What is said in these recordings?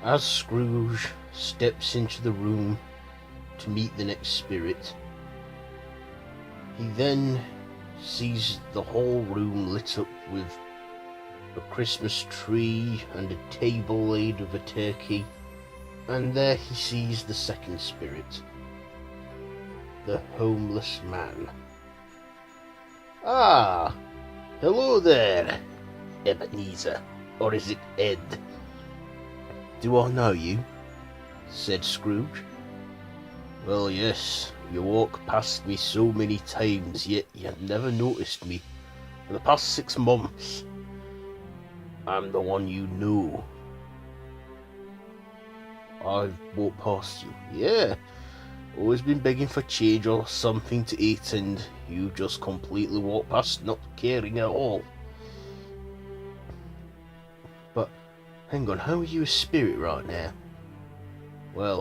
As Scrooge steps into the room to meet the next spirit, he then sees the whole room lit up with a Christmas tree and a table laid with a turkey, and there he sees the second spirit, the homeless man. "Ah, hello there, Ebenezer, or is it Ed?" "Do I know you?" said Scrooge. "Well, yes, you walk past me so many times, yet you never noticed me. For the past 6 months, I'm the one you know." "I've walked past you." "Yeah, always been begging for change or something to eat, and you just completely walk past, not caring at all." "But hang on, how are you a spirit right now?" Well,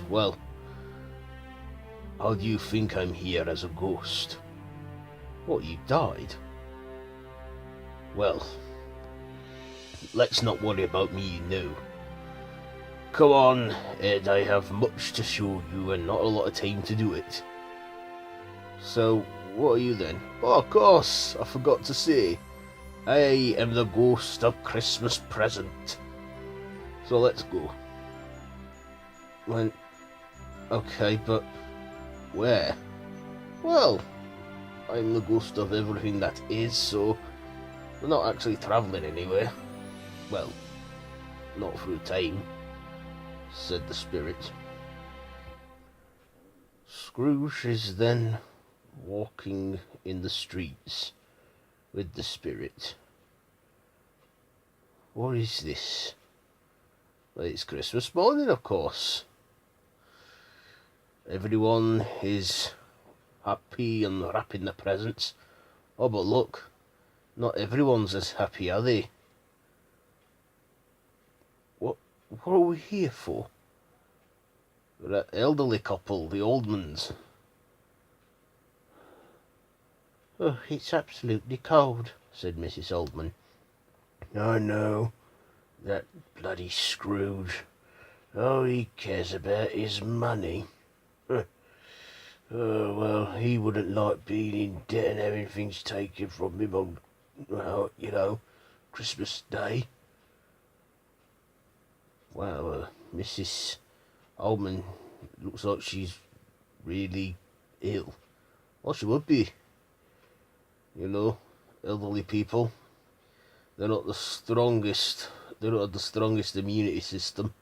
well, how do you think I'm here as a ghost?" "What, you died?" "Well, let's not worry about me now. Come on, Ed, I have much to show you and not a lot of time to do it." "So, what are you then?" "Oh, of course, I forgot to say. I am the ghost of Christmas present. So let's go." Okay, but where?" "Well, I'm the ghost of everything that is, so we're not actually travelling anywhere. Well, not through time," said the spirit. Scrooge is then walking in the streets with the spirit. What is this? Well, it's Christmas morning, of course. Everyone is happy and wrapping the presents. Oh, but look, not everyone's as happy, are they? What are we here for? We're an elderly couple, the Oldmans. "Oh, it's absolutely cold," said Mrs. Oldman. "I know, that bloody Scrooge. All he cares about is money. Oh, well, he wouldn't like being in debt and having things taken from him on, well, Christmas Day." Well, Mrs. Oldman looks like she's really ill. Well, she would be. Elderly people, they're not the strongest. They don't have the strongest immunity system.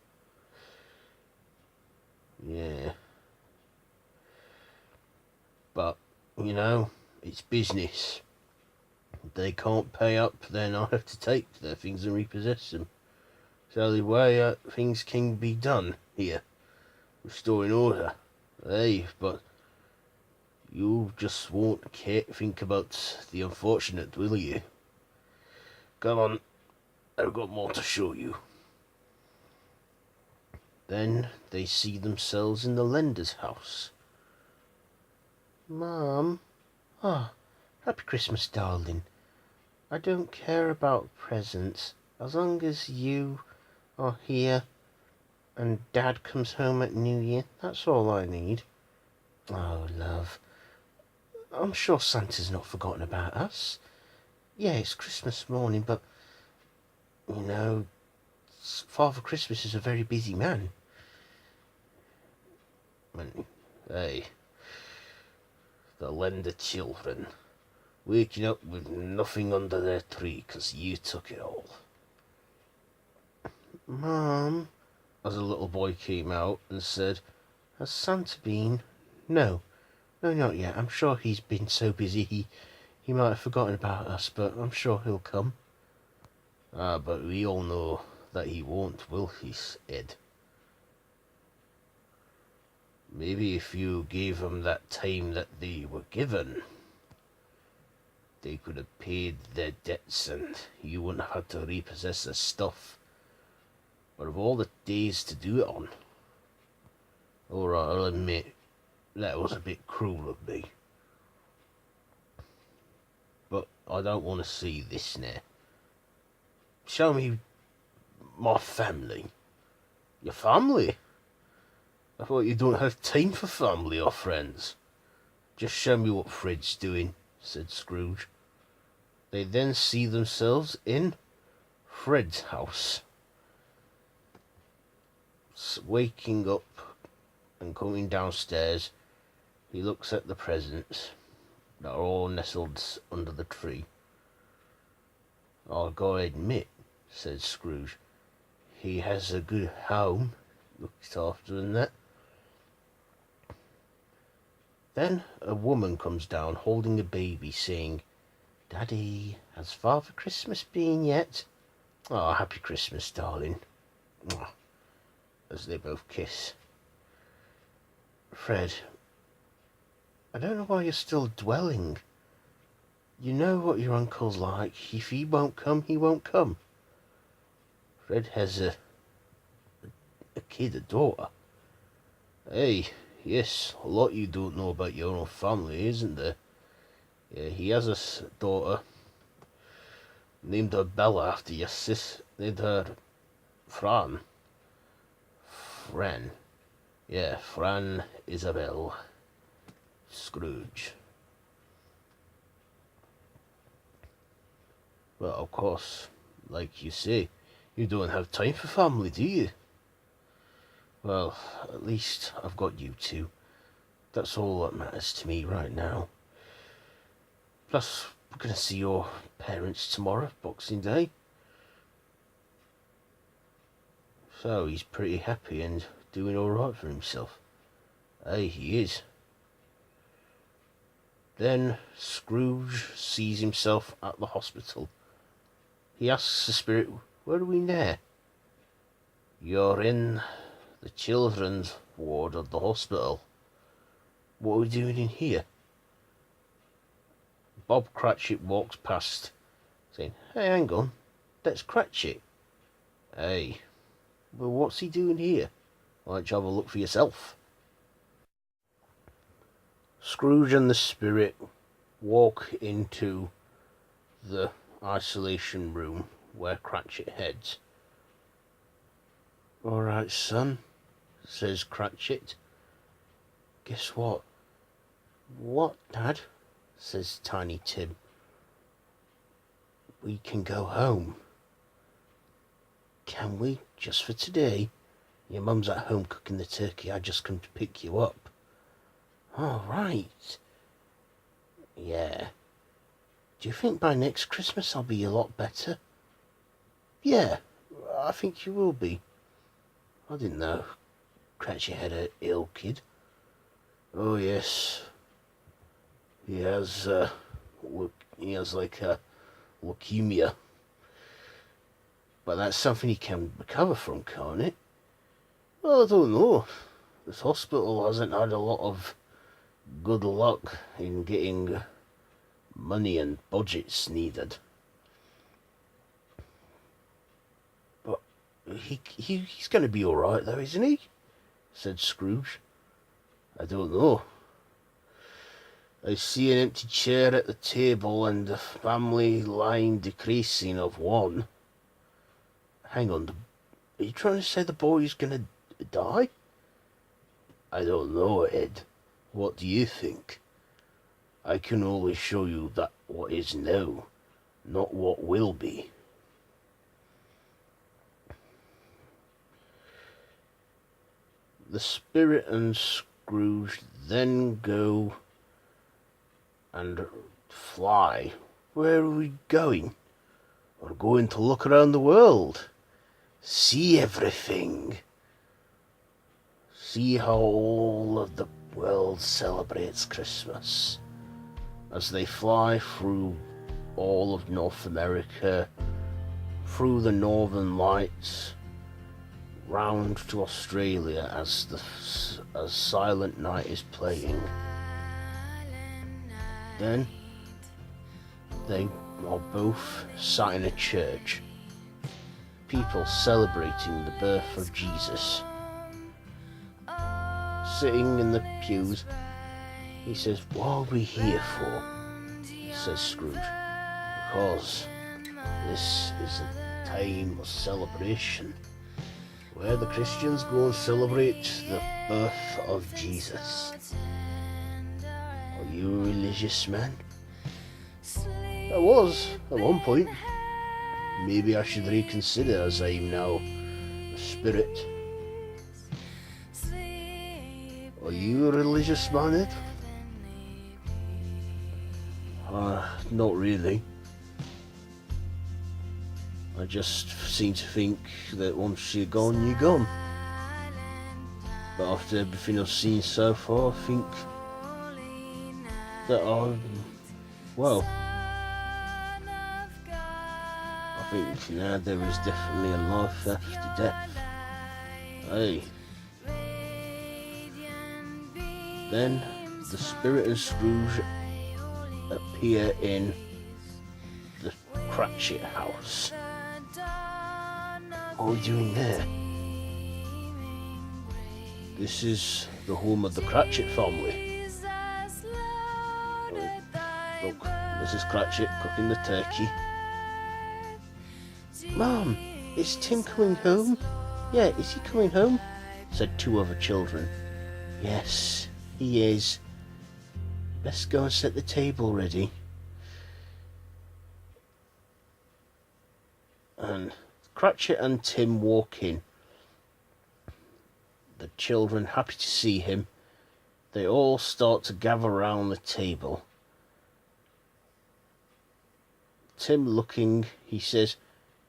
Yeah. But, it's business. If they can't pay up, then I have to take their things and repossess them. It's the only way things can be done here. Restoring order. Hey, but you just won't think about the unfortunate, will you? Come on, I've got more to show you. Then they see themselves in the lender's house. "Mum, Happy Christmas, darling. I don't care about presents, as long as you are here and Dad comes home at New Year. That's all I need." "Oh, love, I'm sure Santa's not forgotten about us. Yeah, it's Christmas morning, but, Father Christmas is a very busy man." Hey, the lender children, waking up with nothing under their tree because you took it all. "Mum," as a little boy came out and said, "has Santa been?" No, not yet. I'm sure he's been so busy he might have forgotten about us, but I'm sure he'll come." But we all know that he won't, will he, Ed? Maybe if you gave them that time that they were given, they could have paid their debts and you wouldn't have had to repossess their stuff. But of all the days to do it on, alright, I'll admit, that was a bit cruel of me. But I don't want to see this now. Show me My family. Your family? I thought you don't have time for family or friends. Just show me what Fred's doing, said Scrooge. They then see themselves in Fred's house. Waking up and coming downstairs, he looks at the presents that are all nestled under the tree. I'll go admit, said Scrooge, he has a good home, looked after and that. Then a woman comes down holding a baby, saying, Daddy, has Father Christmas been yet? Oh, happy Christmas, darling. As they both kiss. Fred, I don't know why you're still dwelling. You know what your uncle's like. If he won't come, he won't come. Fred has a kid, a daughter. Hey, yes, a lot you don't know about your own family, isn't there? Yeah, he has a daughter. Named her Bella after your sis. Named her Fran. Fran. Yeah, Fran Isabel Scrooge. Well, of course, like you say, you don't have time for family, do you? Well, at least I've got you two. That's all that matters to me right now. Plus, we're going to see your parents tomorrow, Boxing Day. So he's pretty happy and doing all right for himself. Hey, he is. Then Scrooge sees himself at the hospital. He asks the spirit, where are we now? You're in the children's ward of the hospital. What are we doing in here? Bob Cratchit walks past, saying, hey, hang on, that's Cratchit. Hey, well, what's he doing here? Why don't you have a look for yourself? Scrooge and the spirit walk into the isolation room where Cratchit heads. All right, son, says Cratchit. Guess what? What, Dad? Says Tiny Tim. We can go home. Can we? Just for today? Your mum's at home cooking the turkey. I just come to pick you up. All right. Yeah. Do you think by next Christmas I'll be a lot better? Yeah, I think you will be. I didn't know Cratchit had an ill kid. Oh, yes. He has like a leukemia. But that's something he can recover from, can't it? Well, I don't know. This hospital hasn't had a lot of good luck in getting money and budgets needed. But he's going to be all right, though, isn't he? Said Scrooge. I don't know. I see an empty chair at the table and the family line decreasing of one. Hang on, are you trying to say the boy's gonna die? I don't know, Ed. What do you think? I can only show you that what is now, not what will be. The spirit and Scrooge then go and fly. Where are we going? We're going to look around the world. See everything. See how all of the world celebrates Christmas. As they fly through all of North America, through the Northern Lights, round to Australia as Silent Night is playing. Then they are both sat in a church, people celebrating the birth of Jesus. Sitting in the pews, he says, what are we here for? Says Scrooge. Because this is a time of celebration, where the Christians go and celebrate the birth of Jesus. Are you a religious man? I was, at one point. Maybe I should reconsider, as I am now a spirit. Are you a religious man, Ed? Not really. I just seem to think that once you're gone, you're gone. But after everything I've seen so far, I think that I think now there is definitely a life after death. Hey. Then the spirit of Scrooge appear in the Cratchit house. What are we doing there? This is the home of the Cratchit family. Look, Mrs. Cratchit cooking the turkey. Mom, is Tim coming home? Yeah, is he coming home? Said two other children. Yes, he is. Let's go and set the table ready. And Cratchit and Tim walk in. The children, happy to see him, they all start to gather around the table. Tim looking, he says,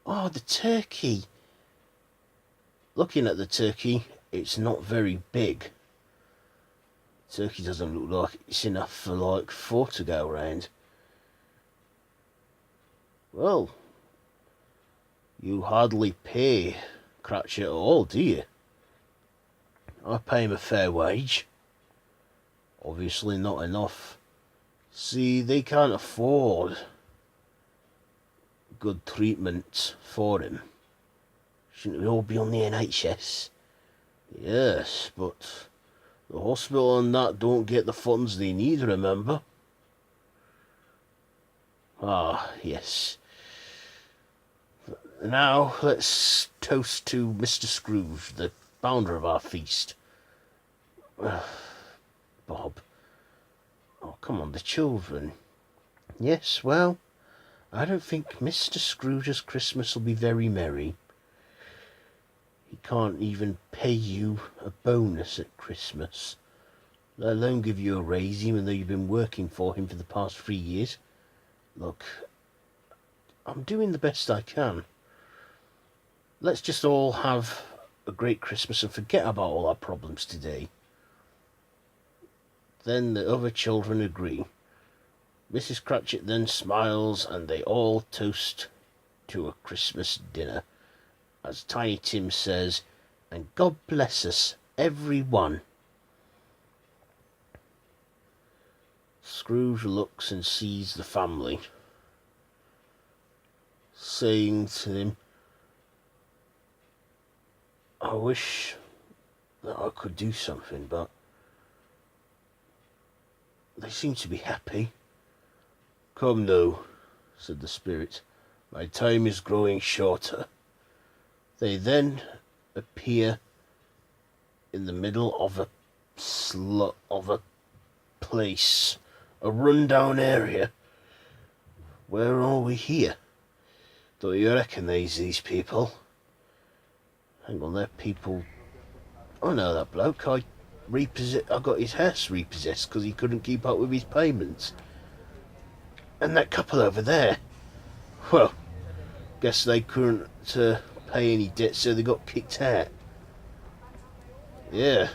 "Oh, the turkey." Looking at the turkey, it's not very big. Turkey doesn't look like it's enough for like 4 to go round. Well, you hardly pay Cratchit at all, do you? I pay him a fair wage. Obviously not enough. See, they can't afford good treatment for him. Shouldn't we all be on the NHS? Yes, but the hospital and that don't get the funds they need, remember? Ah, yes. Now, let's toast to Mr. Scrooge, the founder of our feast. Bob. Oh, come on, the children. Yes, well, I don't think Mr. Scrooge's Christmas will be very merry. He can't even pay you a bonus at Christmas, let alone give you a raise, even though you've been working for him for the past 3 years. Look, I'm doing the best I can. Let's just all have a great Christmas and forget about all our problems today. Then the other children agree. Mrs. Cratchit then smiles and they all toast to a Christmas dinner. As Tiny Tim says, and God bless us, every one. Scrooge looks and sees the family, saying to them, I wish that I could do something, but they seem to be happy. Come now, said the spirit, my time is growing shorter. They then appear in the middle of a place, a rundown area. Where are we here? Don't you recognise these people? Hang on, they're people. I know that bloke. I got his house repossessed because he couldn't keep up with his payments. And that couple over there, well, guess they couldn't pay any debt, so they got kicked out. Yeah.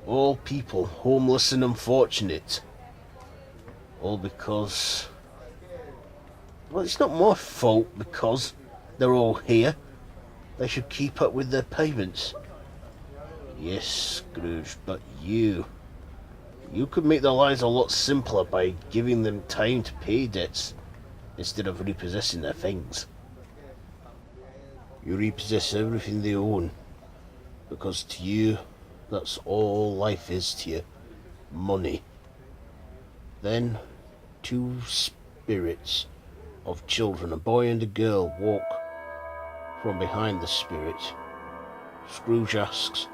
All people, homeless and unfortunate. All because, well, it's not my fault because they're all here. They should keep up with their payments. Yes, Scrooge, but you could make their lives a lot simpler by giving them time to pay debts instead of repossessing their things. You repossess everything they own, because to you, that's all life is to you. Money. Then, two spirits of children, a boy and a girl, walk from behind the spirit. Scrooge asks,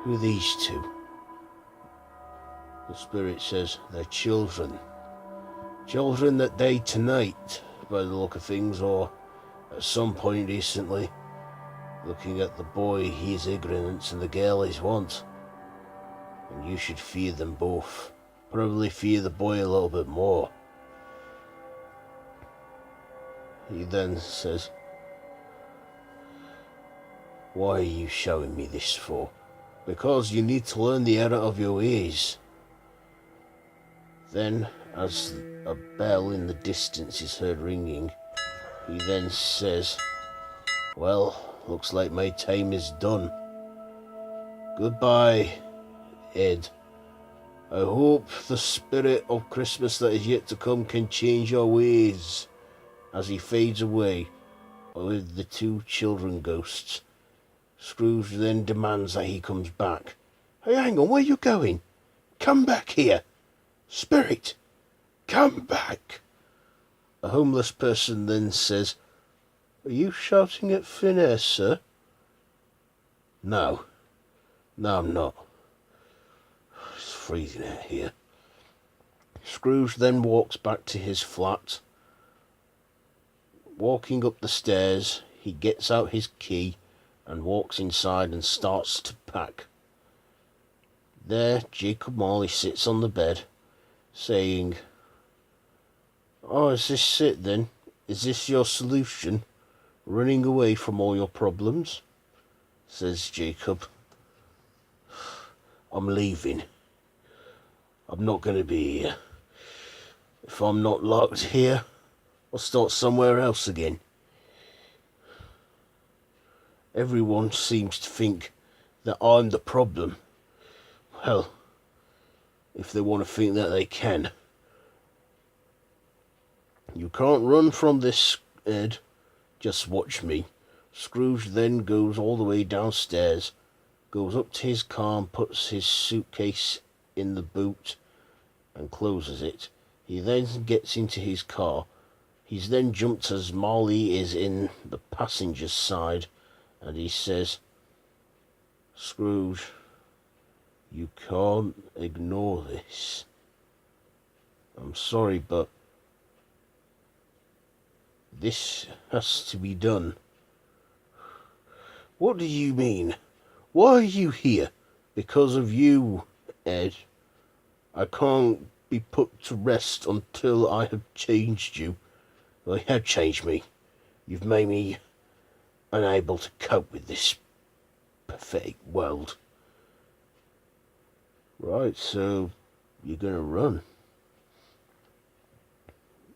"Who are these two?" The spirit says, "They're children. Children that died tonight, by the look of things, or at some point recently. Looking at the boy, he is ignorance, and the girl is want. And you should fear them both. Probably fear the boy a little bit more." He then says, "Why are you showing me this for?" "Because you need to learn the error of your ways." Then, as a bell in the distance is heard ringing, he then says, "Well, looks like my time is done. Goodbye, Ed. I hope the spirit of Christmas that is yet to come can change your ways." As he fades away with the two children ghosts, Scrooge then demands that he comes back. "Hey, hang on, where are you going? Come back here. Spirit, come back." A homeless person then says, "Are you shouting at thin air, sir?" No, I'm not. It's freezing out here." Scrooge then walks back to his flat. Walking up the stairs, he gets out his key and walks inside and starts to pack. There, Jacob Marley sits on the bed, saying, "Oh, is this it then? Is this your solution? Running away from all your problems?" Says Jacob, "I'm leaving. I'm not going to be here. If I'm not locked here, I'll start somewhere else again. Everyone seems to think that I'm the problem. Well, if they want to think that, they can. You can't run from this, Ed. Just watch me." Scrooge then goes all the way downstairs, goes up to his car and puts his suitcase in the boot and closes it. He then gets into his car. He's then jumped as Marley is in the passenger's side, and he says, "Scrooge, you can't ignore this. I'm sorry, but this has to be done." "What do you mean? Why are you here?" "Because of you, Ed. I can't be put to rest until I have changed you. Well, you have changed me. You've made me unable to cope with this pathetic world." "Right, so you're going to run."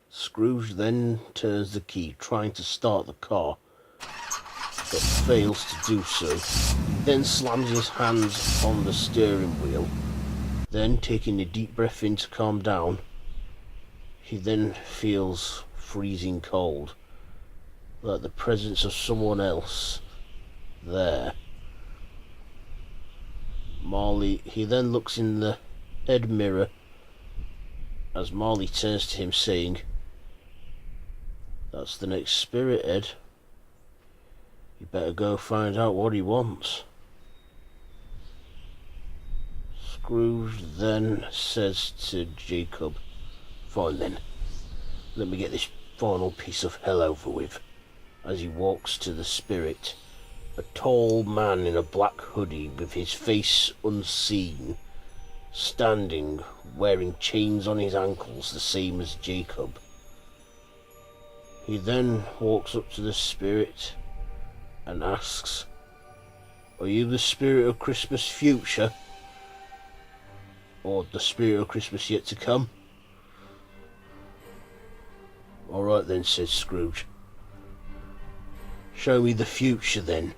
Scrooge then turns the key, trying to start the car, but fails to do so. Then slams his hands on the steering wheel. Then, taking a deep breath in to calm down, he then feels freezing cold, like the presence of someone else there. Marley, he then looks in the head mirror as Marley turns to him saying, "That's the next spirit, Ed. You better go find out what he wants." Scrooge then says to Jacob, "Fine then, let me get this final piece of hell over with." As he walks to the spirit, a tall man in a black hoodie with his face unseen, standing, wearing chains on his ankles, the same as Jacob. He then walks up to the spirit and asks, "Are you the spirit of Christmas future? Or the spirit of Christmas yet to come?" "All right then," says Scrooge. "Show me the future then."